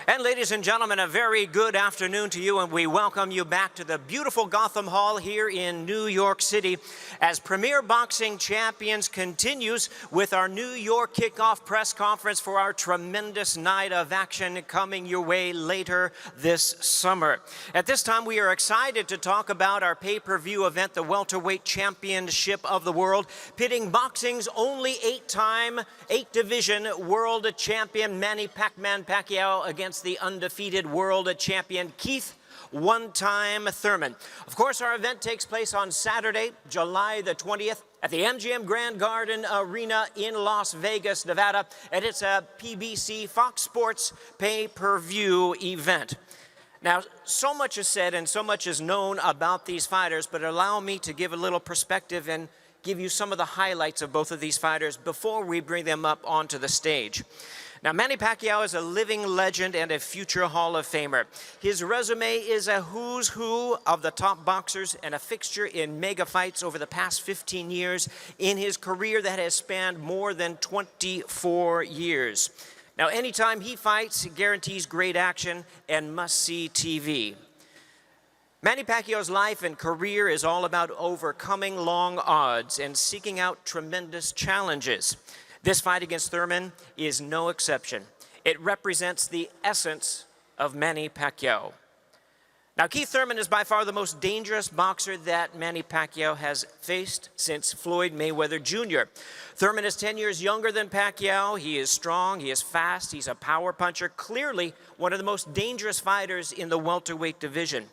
And ladies and gentlemen, a very good afternoon to you, and we welcome you back to the beautiful Gotham Hall here in New York City as Premier Boxing Champions continues with our New York kickoff press conference for our tremendous night of action coming your way later this summer. At this time, we are excited to talk about our pay-per-view event, the Welterweight Championship of the World, pitting boxing's only eight-division world champion Manny Pacquiao against the undefeated world champion Keith one-time Thurman. Of course, our event takes place on Saturday, July the 20th at the MGM Grand Garden Arena in Las Vegas, Nevada, and it's a PBC Fox Sports pay-per-view event. Now, so much is said and so much is known about these fighters, but allow me to give a little perspective and give you some of the highlights of both of these fighters before we bring them up onto the stage. Now, Manny Pacquiao is a living legend and a future Hall of Famer. His resume is a who's who of the top boxers and a fixture in mega fights over the past 15 years in his career that has spanned more than 24 years. Now, anytime he fights, he guarantees great action and must-see TV. Manny Pacquiao's life and career is all about overcoming long odds and seeking out tremendous challenges. This fight against Thurman is no exception. It represents the essence of Manny Pacquiao. Now, Keith Thurman is by far the most dangerous boxer that Manny Pacquiao has faced since Floyd Mayweather Jr. Thurman is 10 years younger than Pacquiao. He is strong, he is fast, he's a power puncher, clearly one of the most dangerous fighters in the welterweight division.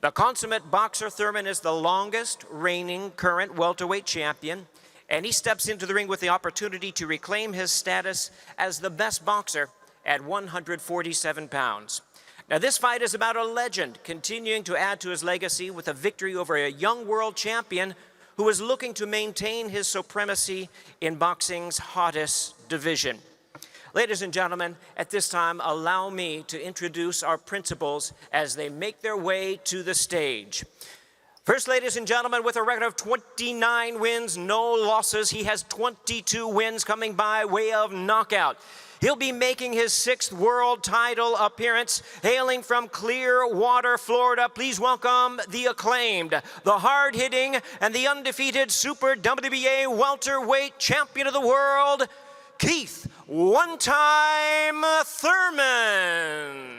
The consummate boxer Thurman is the longest reigning current welterweight champion, and he steps into the ring with the opportunity to reclaim his status as the best boxer at 147 pounds. Now, this fight is about a legend continuing to add to his legacy with a victory over a young world champion who is looking to maintain his supremacy in boxing's hottest division. Ladies and gentlemen, at this time, allow me to introduce our principals as they make their way to the stage. First, ladies and gentlemen, with a record of 29 wins, no losses, he has 22 wins coming by way of knockout. He'll be making his 6th world title appearance, hailing from Clearwater, Florida. Please welcome the acclaimed, the hard-hitting, and the undefeated Super WBA welterweight champion of the world, Keith one-time Thurman.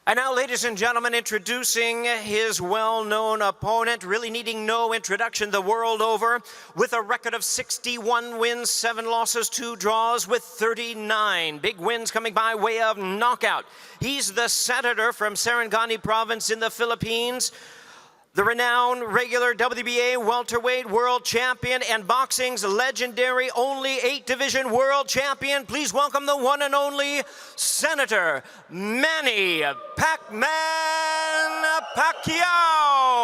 And now, ladies and gentlemen, introducing his well-known opponent, really needing no introduction the world over, with a record of 61 wins, 7 losses, 2 draws, with 39 big wins coming by way of knockout. He's the senator from Sarangani province in the Philippines, the renowned regular WBA welterweight world champion and boxing's legendary only 8-division world champion. Please welcome the one and only Senator Manny Pac-Man Pacquiao.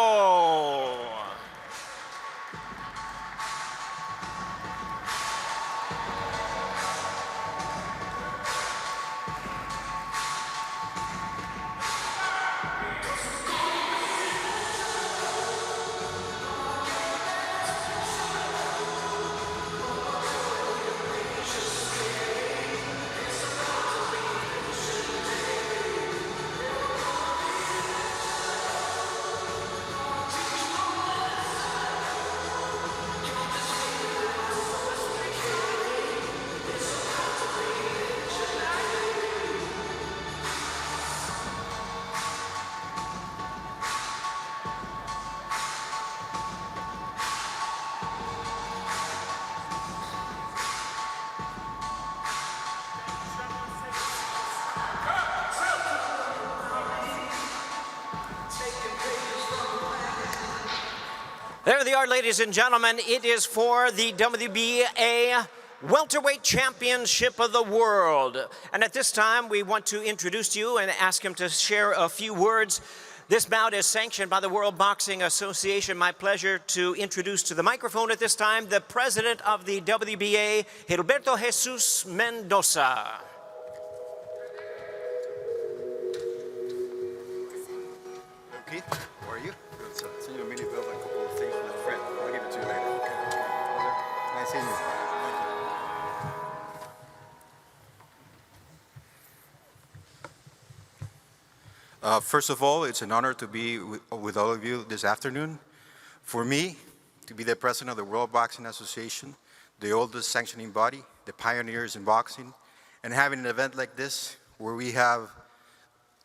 There they are, ladies and gentlemen. It is for the WBA welterweight championship of the world. And at this time, we want to introduce you and ask him to share a few words. This bout is sanctioned by the World Boxing Association. My pleasure to introduce to the microphone at this time the president of the WBA, Gilberto Jesus Mendoza. Keith, how are you? Good, sir. So you mini build a couple of things for the friend. I'll give it to you later. Okay. Nice seeing you. First of all, it's an honor to be with all of you this afternoon. For me, to be the president of the World Boxing Association, the oldest sanctioning body, the pioneers in boxing, and having an event like this where we have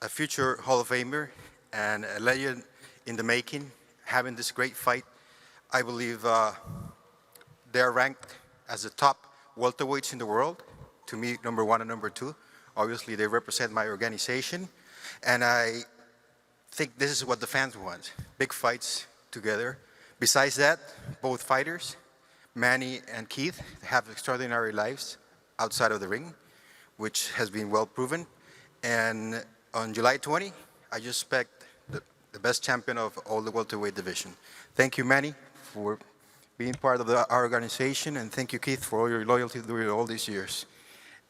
a future Hall of Famer and a legend in the making, having this great fight. I believe they are ranked as the top welterweights in the world. To me, number one and number two. Obviously, they represent my organization. And I think this is what the fans want, big fights together. Besides that, both fighters, Manny and Keith, have extraordinary lives outside of the ring, which has been well proven. And on July 20, I just expect the best champion of all the welterweight division. Thank you, Manny, for being part of our organization, and thank you, Keith, for all your loyalty during all these years.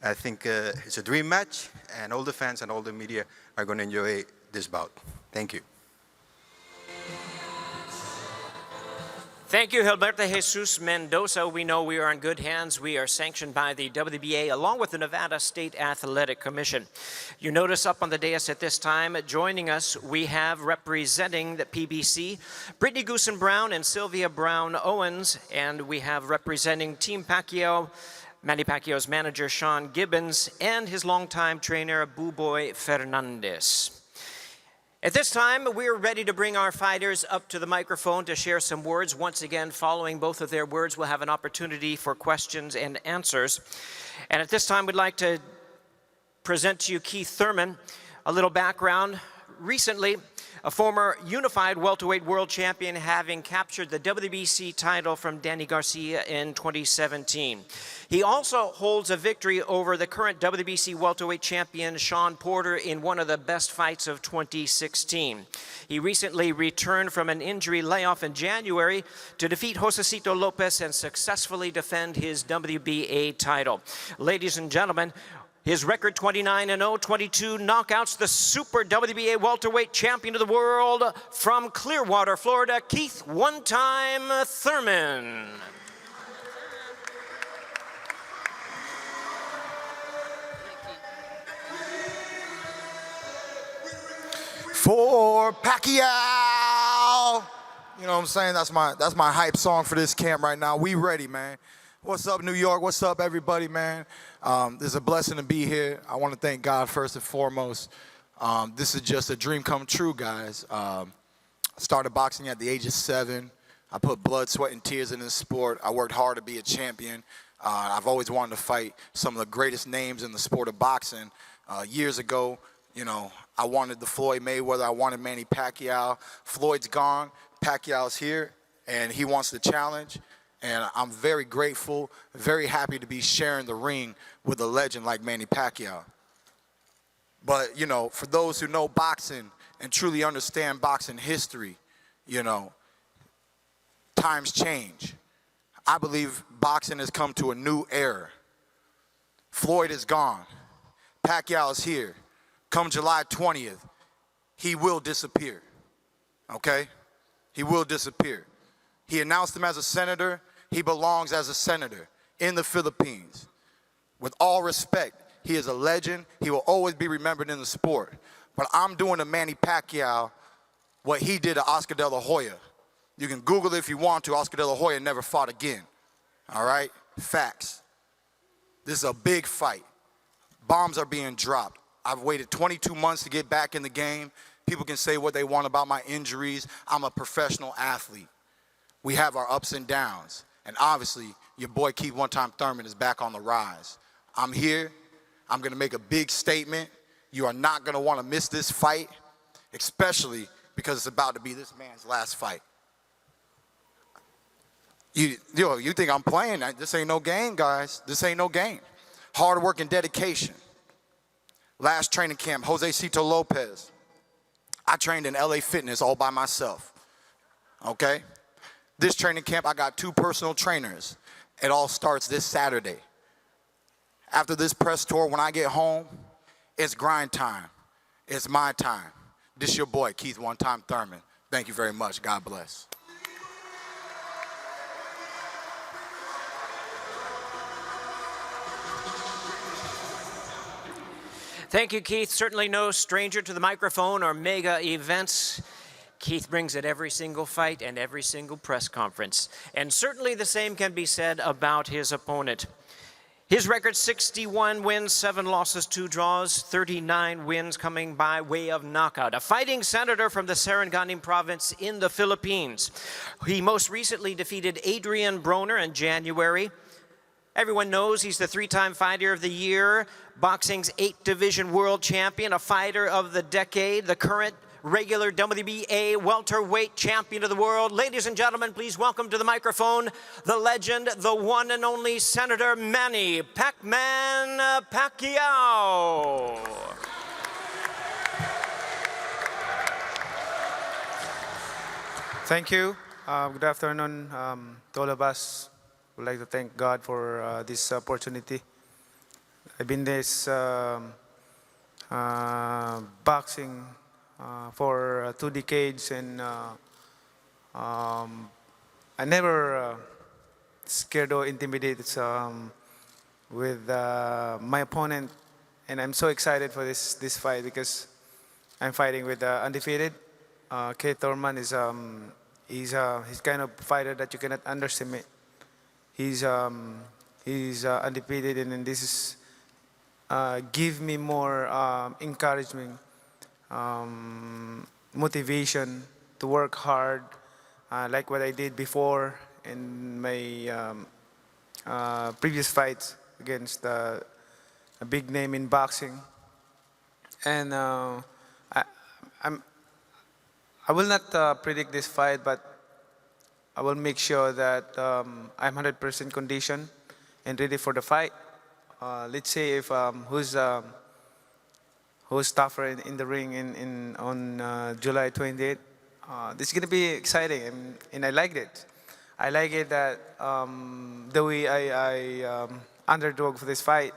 I think it's a dream match, and all the fans and all the media are going to enjoy this bout. Thank you. Thank you, Gilberto Jesus Mendoza. We know we are in good hands. We are sanctioned by the WBA along with the Nevada State Athletic Commission. You notice up on the dais at this time, joining us, we have representing the PBC, Brittany Goosen Brown and Sylvia Brown Owens, and we have representing Team Pacquiao, Manny Pacquiao's manager, Sean Gibbons, and his longtime trainer, Buboy Fernandez. At this time, we're ready to bring our fighters up to the microphone to share some words. Once again, following both of their words, we'll have an opportunity for questions and answers. And at this time, we'd like to present to you Keith Thurman. A little background. Recently, a former unified welterweight world champion, having captured the WBC title from Danny Garcia in 2017. He also holds a victory over the current WBC welterweight champion, Sean Porter, in one of the best fights of 2016. He recently returned from an injury layoff in January to defeat Josecito Lopez and successfully defend his WBA title. Ladies and gentlemen, his record 29-0, 22 knockouts, the super WBA welterweight champion of the world from Clearwater, Florida, Keith one-time Thurman. For Pacquiao! You know what I'm saying? That's my hype song for this camp right now. We ready, man. What's up, New York? What's up, everybody, man? This is a blessing to be here. I want to thank God first and foremost. This is just a dream come true, guys. I started boxing at the age of 7. I put blood, sweat, and tears in this sport. I worked hard to be a champion. I've always wanted to fight some of the greatest names in the sport of boxing. Years ago, you know, I wanted the Floyd Mayweather. I wanted Manny Pacquiao. Floyd's gone. Pacquiao's here, and he wants the challenge. And I'm very grateful, very happy to be sharing the ring with a legend like Manny Pacquiao. But, you know, for those who know boxing and truly understand boxing history, you know, times change. I believe boxing has come to a new era. Floyd is gone. Pacquiao is here. Come July 20th, he will disappear, okay? He will disappear. He announced him as a senator. He belongs as a senator in the Philippines. With all respect, he is a legend. He will always be remembered in the sport. But I'm doing to Manny Pacquiao what he did to Oscar De La Hoya. You can Google it if you want to. Oscar De La Hoya never fought again. All right? Facts. This is a big fight. Bombs are being dropped. I've waited 22 months to get back in the game. People can say what they want about my injuries. I'm a professional athlete. We have our ups and downs. And obviously, your boy Keith one-time Thurman is back on the rise. I'm here. I'm going to make a big statement. You are not going to want to miss this fight, especially because it's about to be this man's last fight. You think I'm playing? This ain't no game, guys. This ain't no game. Hard work and dedication. Last training camp, Jose Cito Lopez. I trained in LA Fitness all by myself. Okay? This training camp, I got 2 personal trainers. It all starts this Saturday. After this press tour, when I get home, it's grind time. It's my time. This your boy, Keith One-Time Thurman. Thank you very much. God bless. Thank you, Keith. Certainly no stranger to the microphone or mega events. Keith brings it every single fight and every single press conference. And certainly the same can be said about his opponent. His record, 61 wins, 7 losses, 2 draws, 39 wins coming by way of knockout. A fighting senator from the Sarangani province in the Philippines. He most recently defeated Adrian Broner in January. Everyone knows he's the 3-time Fighter of the Year, boxing's 8-division world champion, a fighter of the decade, the current regular WBA welterweight champion of the world. Ladies and gentlemen, please welcome to the microphone the legend, the one and only Senator Manny Pac-Man Pacquiao. Thank you. Good afternoon to all of us. Would like to thank God for this opportunity. I've been this boxing for 2 decades, and I never scared or intimidated with my opponent, and I'm so excited for this fight because I'm fighting with undefeated. Thurman is he's kind of fighter that you cannot underestimate. He's undefeated, and this is give me more encouragement, motivation to work hard, like what I did before in my previous fights against a big name in boxing. And I will not predict this fight, but I will make sure that I'm 100% conditioned and ready for the fight. Let's say if who's tougher in the ring on July 28th. This is gonna be exciting, and I like it. I like it that the way I underdog for this fight.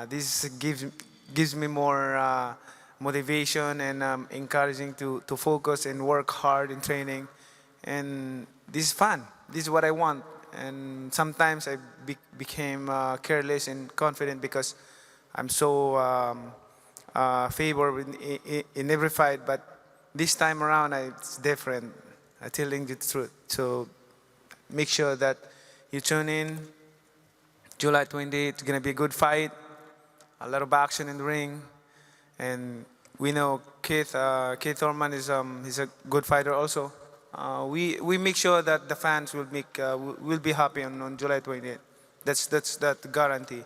This gives me more motivation and encouraging to focus and work hard in training. And this is fun. This is what I want. And sometimes I became careless and confident because I'm so favored in every fight. But this time around, it's different. I'm telling you the truth. So make sure that you tune in. July 28th, it's going to be a good fight. A lot of action in the ring. And we know Keith Thurman is he's a good fighter also. We make sure that the fans will be happy on July 28th. That's that guarantee.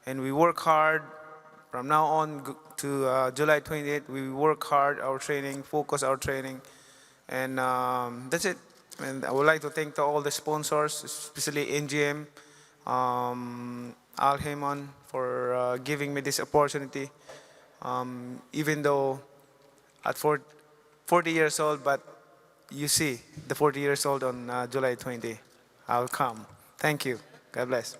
And we work hard from now on to July 28th. We work hard our training, focus our training, and that's it. And I would like to thank all the sponsors, especially NGM, Al Heyman, for giving me this opportunity. Even though at 40 years old, but you see the 40 years old on July 20. I'll come. Thank you. God bless.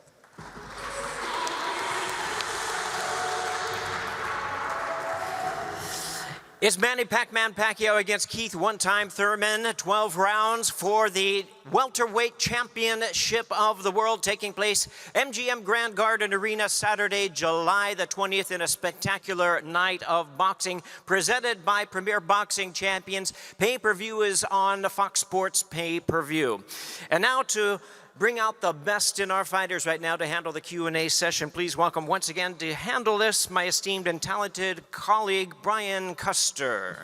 It's Manny Pac-Man Pacquiao against Keith One-Time Thurman. 12 rounds for the welterweight championship of the world, taking place MGM Grand Garden Arena Saturday, July the 20th, in a spectacular night of boxing presented by Premier Boxing Champions. Pay-per-view is on the Fox Sports Pay-per-view. And now to bring out the best in our fighters right now to handle the Q&A session. Please welcome once again to handle this, my esteemed and talented colleague, Brian Custer.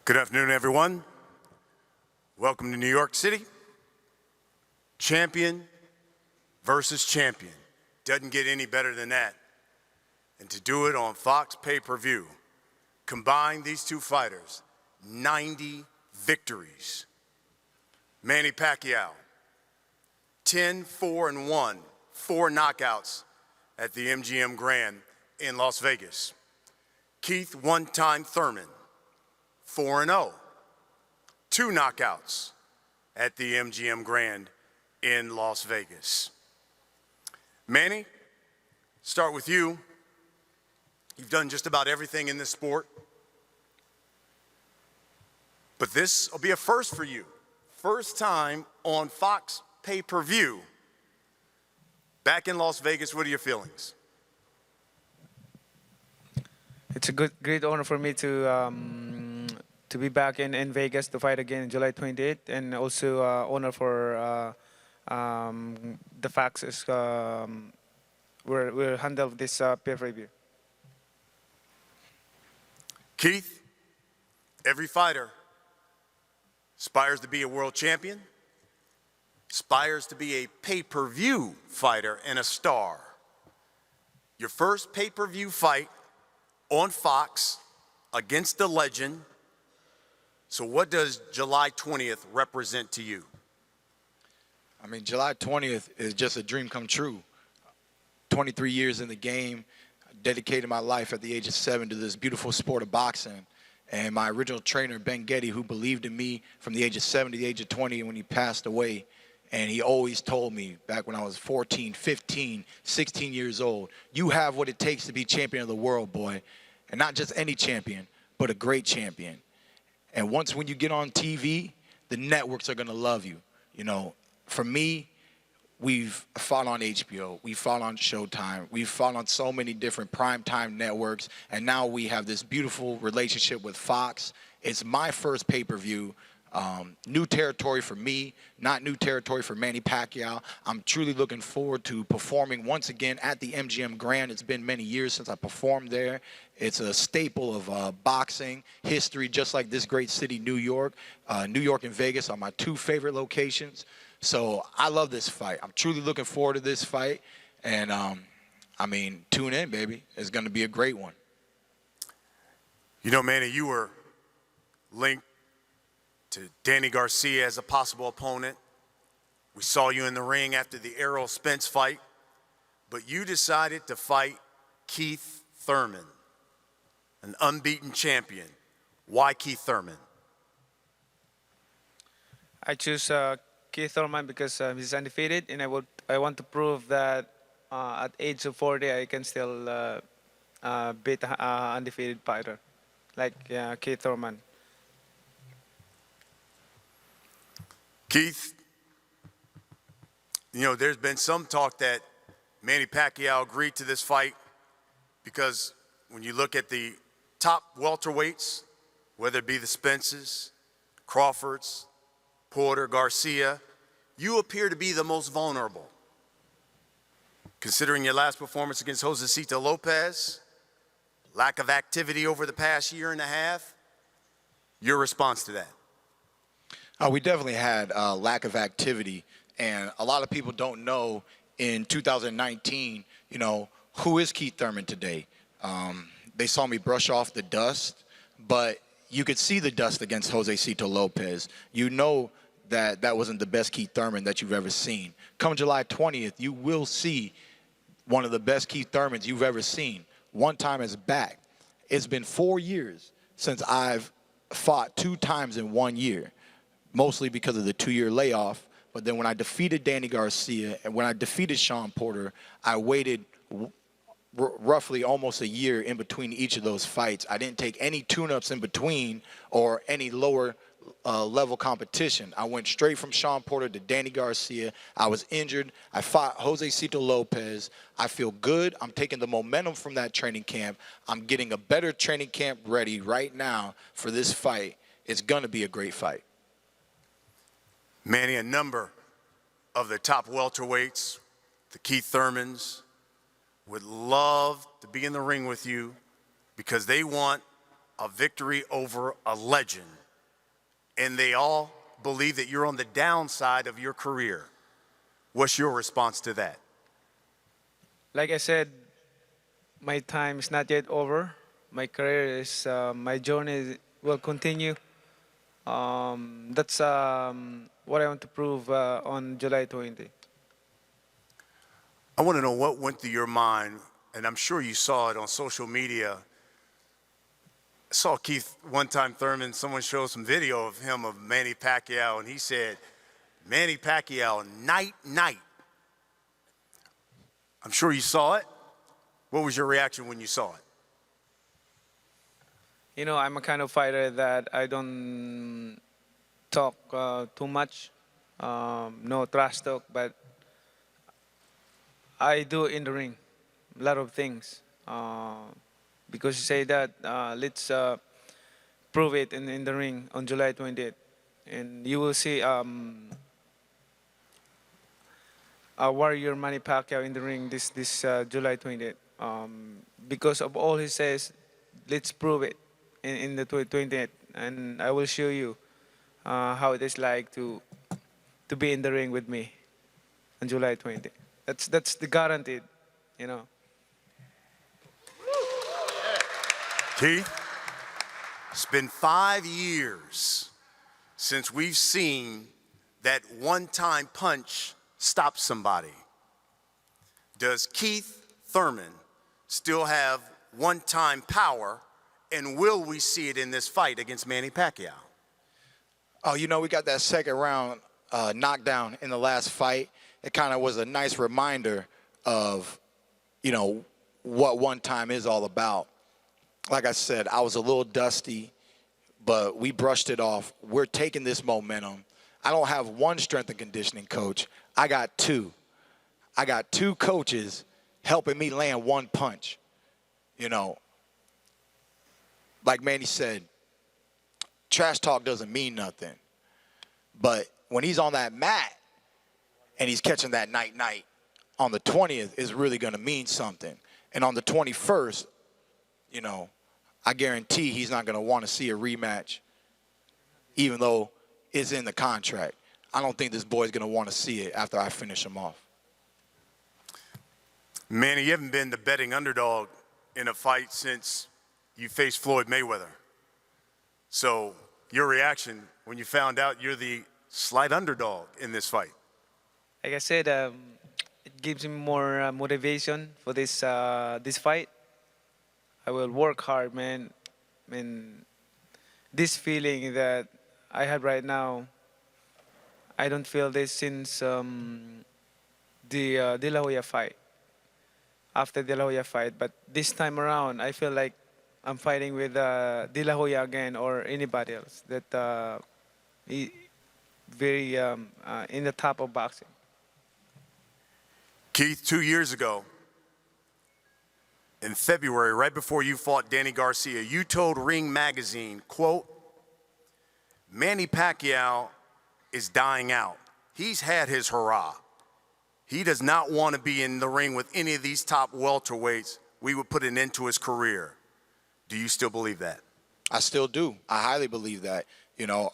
Good afternoon, everyone. Welcome to New York City. Champion versus champion. Doesn't get any better than that. and to do it on Fox pay-per-view. Combine these two fighters, 90 victories. Manny Pacquiao, 10-4-1, 4 knockouts at the MGM Grand in Las Vegas. Keith one-time Thurman, 4-0, 2 knockouts at the MGM Grand in Las Vegas. Manny, start with you. You've done just about everything in this sport, but this will be a first for you. First time on Fox pay-per-view. Back in Las Vegas, what are your feelings? It's a great honor for me to be back in Vegas to fight again July 28th, and also honor for the Fox is we'll handle this pay-per-view. Keith, every fighter aspires to be a world champion, aspires to be a pay-per-view fighter and a star. Your first pay-per-view fight on Fox against the legend. So what does July 20th represent to you? I mean, July 20th is just a dream come true. 23 years in the game, dedicated my life at the age of 7 to this beautiful sport of boxing. And my original trainer, Ben Getty, who believed in me from the age of 7 to the age of 20 when he passed away. And he always told me back when I was 14, 15, 16 years old, you have what it takes to be champion of the world, boy. And not just any champion, but a great champion. And once when you get on TV, the networks are going to love you. You know, for me, we've fought on HBO, we've fought on Showtime, we've fought on so many different primetime networks, and now we have this beautiful relationship with Fox. It's my first pay-per-view. New territory for me, not new territory for Manny Pacquiao. I'm truly looking forward to performing once again at the MGM Grand. It's been many years since I performed there. It's a staple of boxing history, just like this great city, New York. New York and Vegas are my 2 favorite locations. So I love this fight. I'm truly looking forward to this fight. And, I mean, tune in, baby. It's going to be a great one. You know, Manny, you were linked to Danny Garcia as a possible opponent. We saw you in the ring after the Errol Spence fight, but you decided to fight Keith Thurman, an unbeaten champion. Why Keith Thurman? I choose Keith Thurman because he's undefeated, and I want to prove that at age of 40 I can still beat an undefeated fighter like Keith Thurman. Keith, you know, there's been some talk that Manny Pacquiao agreed to this fight because when you look at the top welterweights, whether it be the Spences, Crawfords, Porter, Garcia, you appear to be the most vulnerable. Considering your last performance against Josecito Lopez, lack of activity over the past year and a half, your response to that? We definitely had a lack of activity, and a lot of people don't know in 2019, you know, who is Keith Thurman today? They saw me brush off the dust, but you could see the dust against Josecito Lopez. You know that that wasn't the best Keith Thurman that you've ever seen. Come July 20th, you will see one of the best Keith Thurmans you've ever seen. One time is back. It's been 4 years since I've fought 2 times in 1 year, mostly because of the 2-year layoff. But then when I defeated Danny Garcia and when I defeated Sean Porter, I waited roughly almost a year in between each of those fights. I didn't take any tune-ups in between or any lower level competition. I went straight from Sean Porter to Danny Garcia. I was injured. I fought Josecito Lopez. I feel good. I'm taking the momentum from that training camp. I'm getting a better training camp ready right now for this fight. It's going to be a great fight. Manny, a number of the top welterweights, the Keith Thurmans, would love to be in the ring with you because they want a victory over a legend. And they all believe that you're on the downside of your career. What's your response to that? Like I said, my time is not yet over. My career is, my journey will continue. That's what I want to prove on July 20. I want to know what went through your mind, and I'm sure you saw it on social media. I saw Keith one time, Thurman, someone showed some video of him of Manny Pacquiao, and he said, Manny Pacquiao, night, night. I'm sure you saw it. What was your reaction when you saw it? You know, I'm a kind of fighter that I don't talk too much, no trash talk, but I do in the ring a lot of things. Because you say that, let's prove it in the ring on July 20th. And you will see a warrior Manny Pacquiao in the ring this July 20th. Because of all he says, let's prove it in the 20th. And I will show you how it is like to be in the ring with me on July 20th. That's the guaranteed, you know. Keith, it's been 5 years since we've seen that one-time punch stop somebody. Does Keith Thurman still have one-time power, and will we see it in this fight against Manny Pacquiao? Oh, you know, we got that second round knockdown in the last fight. It kind of was a nice reminder of, you know, what one time is all about. Like I said, I was a little dusty, but we brushed it off. We're taking this momentum. I don't have one strength and conditioning coach. I got two. I got two coaches helping me land one punch. You know, like Manny said, trash talk doesn't mean nothing. But when he's on that mat and he's catching that night-night, on the 20th is really going to mean something. And on the 21st, you know, I guarantee he's not going to want to see a rematch, even though it's in the contract. I don't think this boy's going to want to see it after I finish him off. Manny, you haven't been the betting underdog in a fight since you faced Floyd Mayweather. So your reaction when you found out you're the slight underdog in this fight? Like I said, it gives me more motivation for this this fight. I will work hard, man. I mean, this feeling that I have right now, I don't feel this since the De La Hoya fight. After De La Hoya fight, but this time around, I feel like I'm fighting with De La Hoya again or anybody else that very in the top of boxing. Keith, 2 years ago, in February, right before you fought Danny Garcia, you told Ring Magazine, quote, Manny Pacquiao is dying out. He's had his hurrah. He does not want to be in the ring with any of these top welterweights. We would put an end to his career. Do you still believe that? I still do. I highly believe that. You know,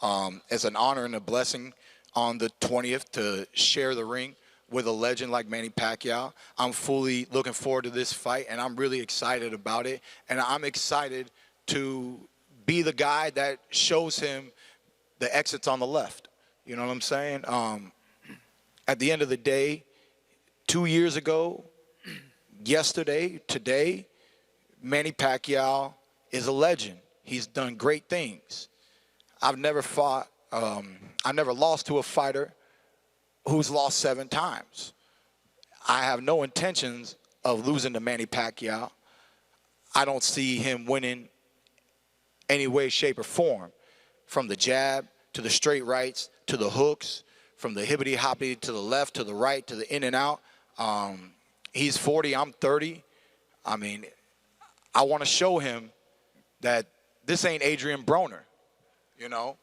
it's an honor and a blessing on the 20th to share the ring with a legend like Manny Pacquiao. I'm fully looking forward to this fight, and I'm really excited about it. And I'm excited to be the guy that shows him the exits on the left. You know what I'm saying? At the end of the day, 2 years ago, yesterday, today, Manny Pacquiao is a legend. He's done great things. I've never lost to a fighter who's lost 7 times. I have no intentions of losing to Manny Pacquiao. I don't see him winning any way, shape, or form. From the jab to the straight rights to the hooks, from the hibbity-hoppity to the left to the right to the in and out. He's 40, I'm 30. I mean, I want to show him that this ain't Adrian Broner, you know.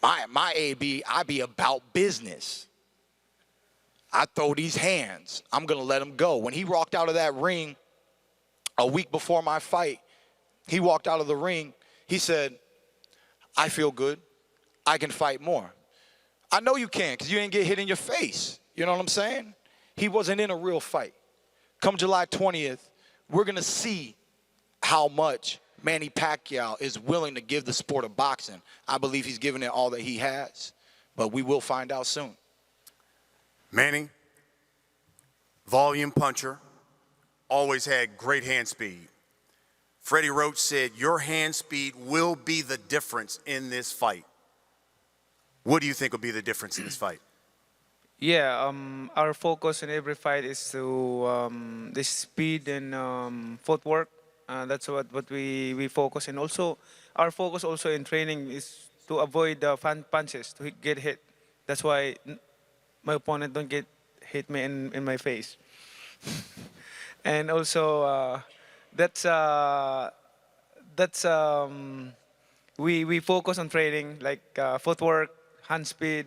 My AB, I be about business. I throw these hands. I'm going to let him go. When he walked out of that ring a week before my fight, he walked out of the ring. He said, I feel good. I can fight more. I know you can because you didn't get hit in your face. You know what I'm saying? he wasn't in a real fight. Come July 20th, we're going to see how much Manny Pacquiao is willing to give the sport of boxing. I believe he's given it all that he has, but we will find out soon. Manny, volume puncher, always had great hand speed. Freddie Roach said your hand speed will be the difference in this fight. What do you think will be the difference in this fight? Yeah, our focus in every fight is to the speed and footwork. That's what we focus. And also, our focus also in training is to avoid fan punches, to get hit. That's why my opponent don't get hit me in my face. And also, we focus on training like footwork, hand speed,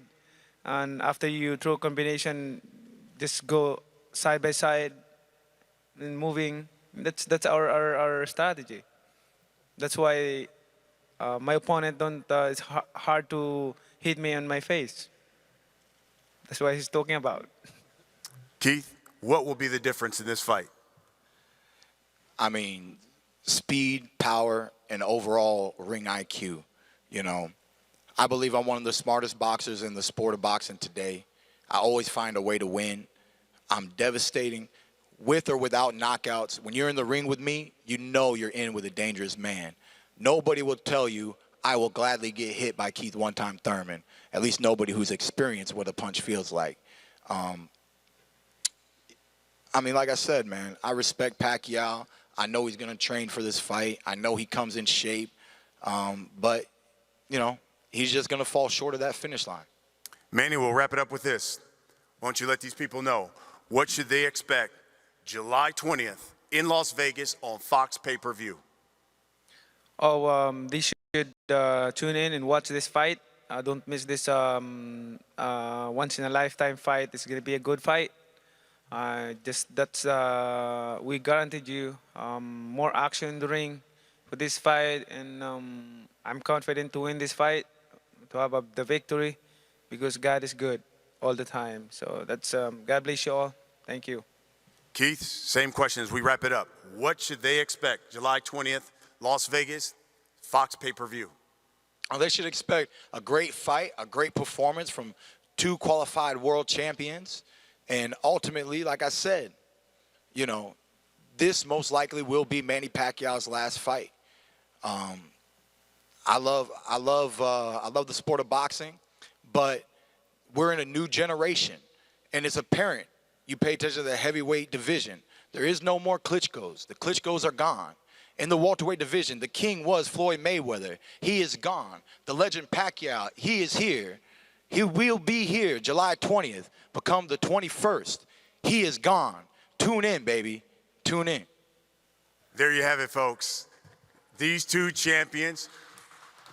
and after you throw combination, just go side by side and moving. That's our strategy. That's why my opponent don't. It's hard to hit me on my face. That's what he's talking about. Keith, what will be the difference in this fight? I mean, speed, power, and overall ring IQ. You know, I believe I'm one of the smartest boxers in the sport of boxing today. I always find a way to win. I'm devastating. With or without knockouts, when you're in the ring with me, you know you're in with a dangerous man. Nobody will tell you, I will gladly get hit by Keith one-time Thurman. At least nobody who's experienced what a punch feels like. I mean, like I said, man, I respect Pacquiao. I know he's going to train for this fight. I know he comes in shape. But, you know, he's just going to fall short of that finish line. Manny, we'll wrap it up with this. Why don't you let these people know, what should they expect July 20th in Las Vegas on Fox pay-per-view? They should tune in and watch this fight. Don't miss this once-in-a-lifetime fight. It's going to be a good fight. We guaranteed you more action in the ring for this fight, and I'm confident to win this fight, to have the victory, because God is good all the time. So that's God bless you all. Thank you. Keith, same question as we wrap it up. What should they expect July 20th, Las Vegas, Fox pay-per-view? They should expect a great fight, a great performance from two qualified world champions. And ultimately, like I said, you know, this most likely will be Manny Pacquiao's last fight. I love the sport of boxing, but we're in a new generation, and it's apparent. You pay attention to the heavyweight division. There is no more Klitschko's. The Klitschko's are gone. In the welterweight division, the king was Floyd Mayweather. He is gone. The legend Pacquiao, he is here. He will be here July 20th, become the 21st. He is gone. Tune in, baby. Tune in. There you have it, folks. These two champions.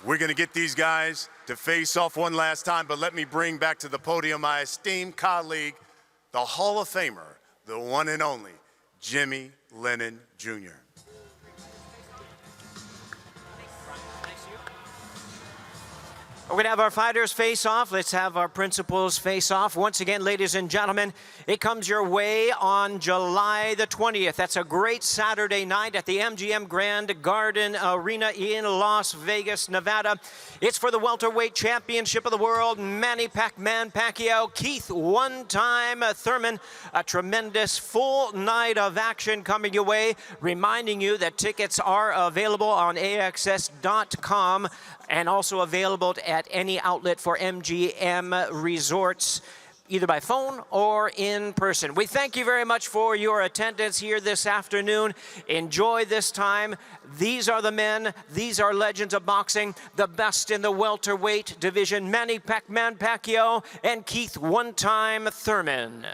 We're going to get these guys to face off one last time, but let me bring back to the podium my esteemed colleague, the Hall of Famer, the one and only Jimmy Lennon Jr. We're going to have our fighters face off. Let's have our principals face off. Once again, ladies and gentlemen, it comes your way on July the 20th. That's a great Saturday night at the MGM Grand Garden Arena in Las Vegas, Nevada. It's for the welterweight championship of the world. Manny Pacquiao, Keith one-time Thurman. A tremendous full night of action coming your way. Reminding you that tickets are available on AXS.com and also available at any outlet for MGM Resorts, either by phone or in person. We thank you very much for your attendance here this afternoon. Enjoy this time. These are the men. These are legends of boxing, the best in the welterweight division, Manny Pacquiao and Keith one-time Thurman.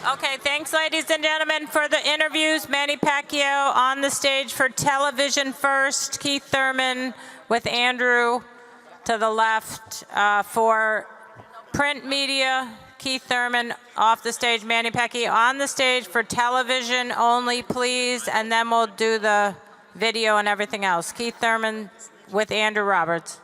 Okay, thanks, ladies and gentlemen, for the interviews. Manny Pacquiao on the stage for television first. Keith Thurman with Andrew to the left. For print media, Keith Thurman off the stage. Manny Pacquiao on the stage for television only, please. And then we'll do the video and everything else. Keith Thurman with Andrew Roberts.